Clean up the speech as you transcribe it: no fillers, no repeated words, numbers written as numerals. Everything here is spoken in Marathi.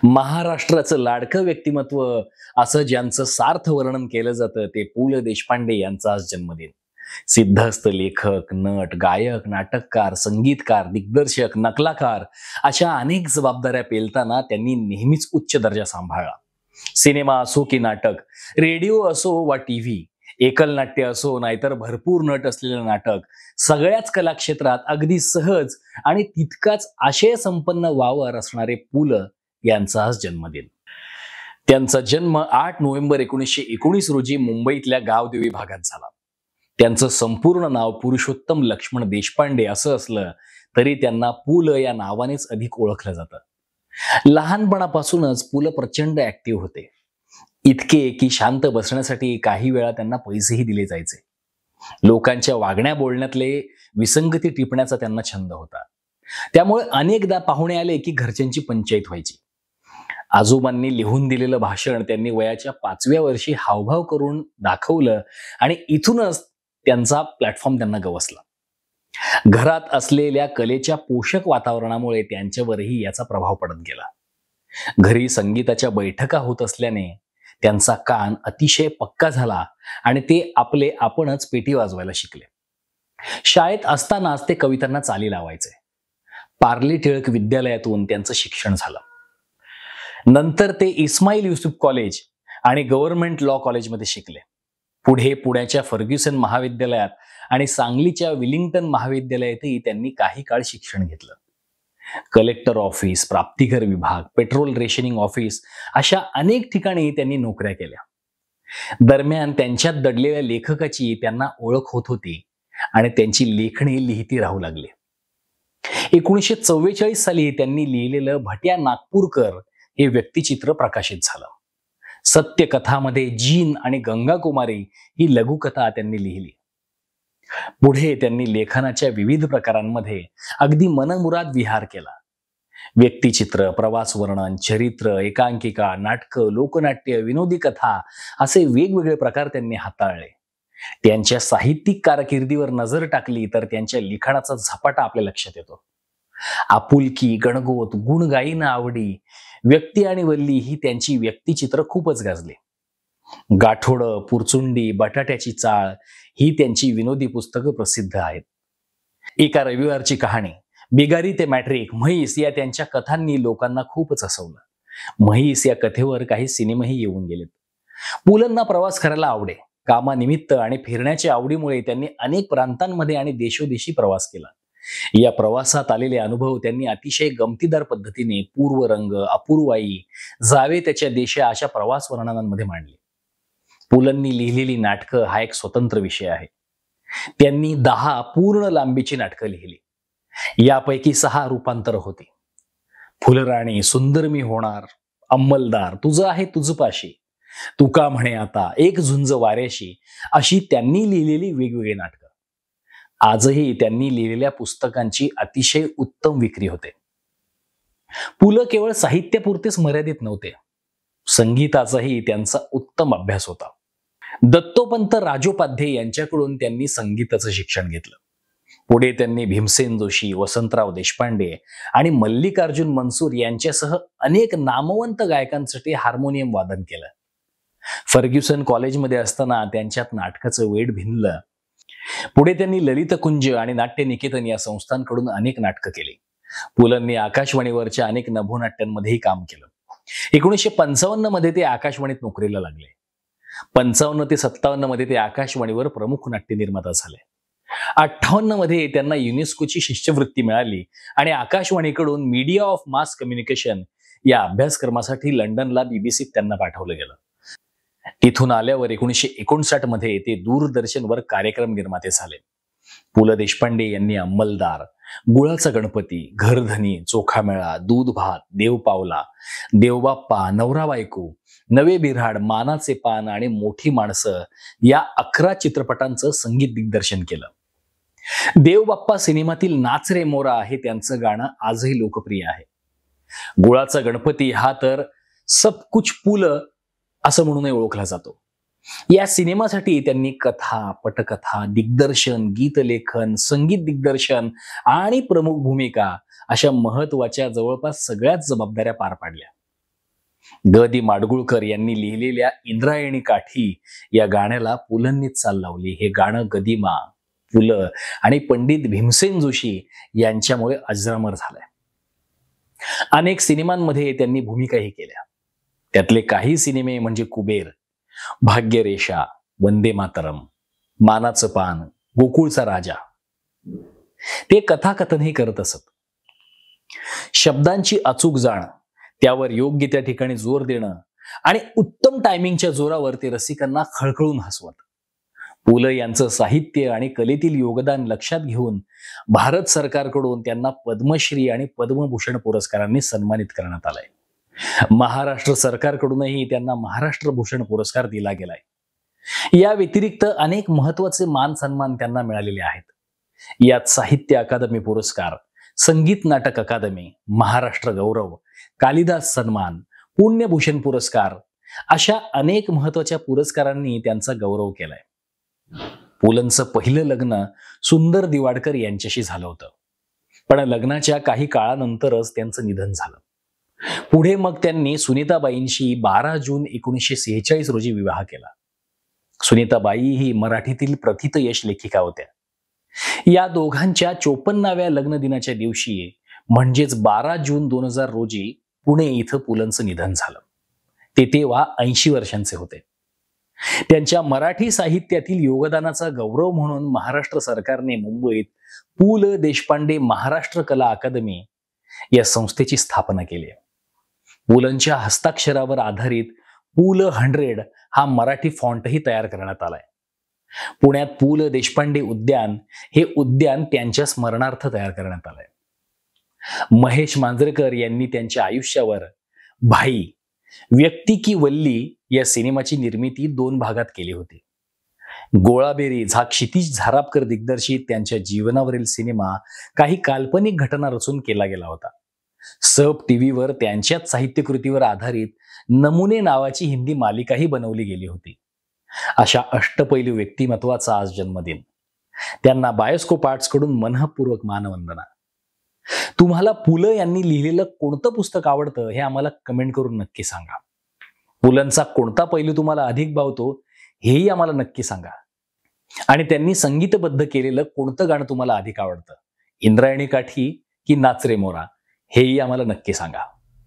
महाराष्ट्राचं लाडकं व्यक्तिमत्व असं ज्यांचं सार्थ वर्णन केलं जातं ते पु ल देशपांडे यांचा आज जन्मदिन. सिद्धहस्त लेखक, नट, गायक, नाटककार, संगीतकार, दिग्दर्शक, नकलाकार अशा अनेक जबाबदाऱ्या पेलताना त्यांनी नेहमीच उच्च दर्जा सांभाळला. सिनेमा असो की नाटक, रेडिओ असो वा टीव्ही, एकल नाट्य असो नाहीतर भरपूर नट असलेलं नाटक, सगळ्याच कलाक्षेत्रात अगदी सहज आणि तितकाच आशय संपन्न वावर असणारे पु ल यांचा आज जन्मदिन. त्यांचा जन्म 8 नोव्हेंबर 1919 रोजी मुंबईतल्या गावदेवी भागात झाला. त्यांचं संपूर्ण नाव पुरुषोत्तम लक्ष्मण देशपांडे असं असलं तरी त्यांना पु ल या नावानेच अधिक ओळखलं जातं. लहानपणापासूनच पु ल प्रचंड ऍक्टिव्ह होते. इतके की शांत बसण्यासाठी काही वेळा त्यांना पैसेही दिले जायचे. लोकांच्या वागण्या बोलण्यातले विसंगती टिपण्याचा त्यांना छंद होता. त्यामुळे अनेकदा पाहुणे आले की घरच्यांची पंचायत व्हायची. आजोबांनी लिहून दिलेलं भाषण त्यांनी वयाच्या 5व्या वर्षी हावभाव करून दाखवलं आणि इथूनच त्यांचा प्लॅटफॉर्म त्यांना गवसला. घरात असलेल्या कलेच्या पोषक वातावरणामुळे त्यांच्यावरही याचा प्रभाव पडत गेला. घरी संगीताच्या बैठका होत असल्याने त्यांचा कान अतिशय पक्का झाला आणि ते आपले आपणच पेटी वाजवायला शिकले. शाळेत असतानाच ते कवितांना चाली लावायचे. पार्ले टिळक विद्यालयातून त्यांचं शिक्षण झालं. नंतर ते इस्माईल युसुफ कॉलेज आणि गव्हर्नमेंट लॉ कॉलेजमध्ये शिकले. पुढे पुण्याच्या फर्ग्युसन महाविद्यालयात आणि सांगलीच्या विलिंग्टन महाविद्यालयातही त्यांनी काही काळ शिक्षण घेतलं. कलेक्टर ऑफिस, प्राप्तिकर विभाग, पेट्रोल रेशनिंग ऑफिस अशा अनेक ठिकाणी त्यांनी नोकऱ्या केल्या. दरम्यान त्यांच्यात दडलेल्या लेखकाची त्यांना ओळख होत होती आणि त्यांची लेखणी लिहिती राहू लागली. 1944 साली त्यांनी लिहिलेलं भट्या नागपूरकर हे व्यक्तिचित्र प्रकाशित झालं. सत्यकथामध्ये जीन आणि गंगाकुमारी ही लघुकथा त्यांनी लिहिली. पुढे त्यांनी लेखनाच्या विविध प्रकारांमध्ये अगदी मनमुराद विहार केला. व्यक्तिचित्र, प्रवास वर्णन, चरित्र, एकांकिका, नाटकं, लोकनाट्य, विनोदी कथा असे वेगवेगळे प्रकार त्यांनी हाताळले. त्यांच्या साहित्यिक कारकिर्दीवर नजर टाकली तर त्यांच्या लिखाणाचा झपाटा आपल्या लक्षात येतो. आपुलकी, गणगोत, गुण गायीनं आवडी, व्यक्ती आणि वल्ली ही त्यांची व्यक्तिचित्र खूपच गाजली. गाठोडं, पुरचुंडी, बटाट्याची चाळ ही त्यांची विनोदी पुस्तकं प्रसिद्ध आहेत. एका रविवारची कहाणी, बिगारी ते मॅट्रिक, म्हैस या त्यांच्या कथांनी लोकांना खूपच हसवलं. म्हैस या कथेवर काही सिनेमाही येऊन गेलेत. पुलंना प्रवास करायला आवडे. कामानिमित्त आणि फिरण्याच्या आवडीमुळे त्यांनी अनेक प्रांतांमध्ये आणि देशोदेशी प्रवास केला. या प्रवासात आलेले अनुभव त्यांनी अतिशय गमतीदार पद्धतीने पूर्वरंग, अपूर्वाई, जावे त्याच्या देशा अशा प्रवास वर्णनांमध्ये मांडले. पुलंनी लिहिलेली नाटकं हा एक स्वतंत्र विषय आहे. त्यांनी 10 पूर्ण लांबीची नाटकं लिहिली. यापैकी 6 रूपांतर होती. फुलराणी, सुंदर मी होणार, अंमलदार, तुझं आहे तुझपाशी, तुका म्हणे आता, एक झुंज वाऱ्याशी अशी त्यांनी लिहिलेली वेगवेगळी नाटकं. आजही त्यांनी लिहिलेल्या पुस्तकांची अतिशय उत्तम विक्री होते. पु ल केवळ साहित्यापुरतेच मर्यादित नव्हते. संगीताचाही त्यांचा उत्तम अभ्यास होता. दत्तोपंत राजोपाध्ये यांच्याकडून त्यांनी संगीताचं शिक्षण घेतलं. पुढे त्यांनी भीमसेन जोशी, वसंतराव देशपांडे आणि मल्लिकार्जुन मनसूर यांच्यासह अनेक नामवंत गायकांसाठी हार्मोनियम वादन केलं. फर्ग्युसन कॉलेजमध्ये असताना त्यांच्यात नाटकाचं वेड भिनलं. पुढे त्यांनी ललित कुंज आणि नाट्य निकेतन या संस्थांकडून अनेक नाटकं केली. पुलंनी आकाशवाणीवरच्या अनेक नभोनाट्यांमध्येही काम केलं. 1955 मध्ये ते आकाशवाणीत नोकरीला लागले. 55 ते 57 मध्ये ते आकाशवाणीवर प्रमुख नाट्य निर्माता झाले. 58 मध्ये त्यांना युनेस्कोची शिष्यवृत्ती मिळाली आणि आकाशवाणीकडून मीडिया ऑफ मास कम्युनिकेशन या अभ्यासक्रमासाठी लंडनला बीबीसीत त्यांना पाठवलं गेलं. तिथून आल्यावर 1959 मध्ये ते दूरदर्शनवर कार्यक्रम निर्माते झाले. पु ल देशपांडे यांनी अंमलदार, गुळाचा गणपती, घरधनी, चोखामेळा, दूध भात, देव पावला, देवबाप्पा, नवरा बायको, नवे बिऱ्हाड, मानाचे पान आणि मोठी माणसं या 11 चित्रपटांचं संगीत दिग्दर्शन केलं. देवबाप्पा सिनेमातील नाच रे मोरा हे त्यांचं गाणं आजही लोकप्रिय आहे. गुळाचा गणपती हा तर सब कुछ पु ल असं म्हणूनही ओळखला जातो. या सिनेमासाठी त्यांनी कथा, पटकथा, दिग्दर्शन, गीतलेखन, संगीत दिग्दर्शन आणि प्रमुख भूमिका अशा महत्वाच्या जवळपास सगळ्याच जबाबदाऱ्या पार पाडल्या. ग दि माडगुळकर यांनी लिहिलेल्या इंद्रायणी काठी या गाण्याला पुलंनीच चाल लावली. हे गाणं गदिमा, पु ल आणि पंडित भीमसेन जोशी यांच्यामुळे अजरामर झालंय. अनेक सिनेमांमध्ये त्यांनी भूमिकाही केल्या. त्यातले काही सिनेमे म्हणजे कुबेर, भाग्यरेषा, वंदे मातरम, मानाचं पान, गोकुळचा राजा. ते कथाकथनही करत असत. शब्दांची अचूक जाण, त्यावर योग्य त्या ठिकाणी जोर देणं आणि उत्तम टायमिंगच्या जोरावर ते रसिकांना खळखळून हसवत. पु ल यांचं साहित्य आणि कलेतील योगदान लक्षात घेऊन भारत सरकारकडून त्यांना पद्मश्री आणि पद्मभूषण पुरस्कारांनी सन्मानित करण्यात आलंय. महाराष्ट्र सरकारकडूनही त्यांना महाराष्ट्र भूषण पुरस्कार दिला गेलाय. या व्यतिरिक्त अनेक महत्वाचे मान सन्मान त्यांना मिळालेले आहेत. यात साहित्य अकादमी पुरस्कार, संगीत नाटक अकादमी, महाराष्ट्र गौरव, कालिदास सन्मान, पुण्यभूषण पुरस्कार अशा अनेक महत्वाच्या पुरस्कारांनी त्यांचा गौरव केलाय. पुलंचं पहिलं लग्न सुंदर दिवाडकर यांच्याशी झालं होतं, पण लग्नाच्या काही काळानंतरच त्यांचं निधन झालं. पुढे मग त्यांनी सुनीताबाईंशी 12 जून 1946 रोजी विवाह केला. सुनीताबाई ही मराठीतील प्रथितयश लेखिका होत्या. या दोघांच्या 54व्या लग्न दिनाच्या दिवशी म्हणजेच 12 जून 2000 रोजी पुणे इथं पुलंचं निधन झालं. ते तेव्हा 80 वर्षांचे होते. त्यांच्या मराठी साहित्यातील योगदानाचा गौरव म्हणून महाराष्ट्र सरकारने मुंबईत पु ल देशपांडे महाराष्ट्र कला अकादमी या संस्थेची स्थापना केली. पुलंच्या हस्ताक्षरावर आधारित पु ल 100 हा मराठी फॉन्टही तयार करण्यात आलाय. पुण्यात पु ल देशपांडे उद्यान हे उद्यान त्यांच्या स्मरणार्थ तयार करण्यात आलंय. महेश मांजरेकर यांनी त्यांच्या आयुष्यावर भाई, व्यक्ती की वल्ली या सिनेमाची निर्मिती 2 भागात केली होती. गोळाबेरीज हा क्षितिज झारापकर दिग्दर्शित त्यांच्या जीवनावरील सिनेमा काही काल्पनिक घटना रचून केला गेला होता. सब टीव्हीवर त्यांच्याच साहित्यकृतीवर आधारित नमुने नावाची हिंदी मालिकाही बनवली गेली होती. अशा अष्टपैलू व्यक्तिमत्वाचा आज जन्मदिन. त्यांना बायोस्कोप आर्ट्स कडून मनःपूर्वक मानवंदना. तुम्हाला पु ल यांनी लिहिलेलं कोणतं पुस्तक आवडतं हे आम्हाला कमेंट करून नक्की सांगा. पुलंचा कोणता पैलू तुम्हाला अधिक भावतो हेही आम्हाला नक्की सांगा. आणि त्यांनी संगीतबद्ध केलेलं कोणतं गाणं तुम्हाला अधिक आवडतं, इंद्रायणी काठी की नाच रे मोरा, हेही आम्हाला नक्की सांगा.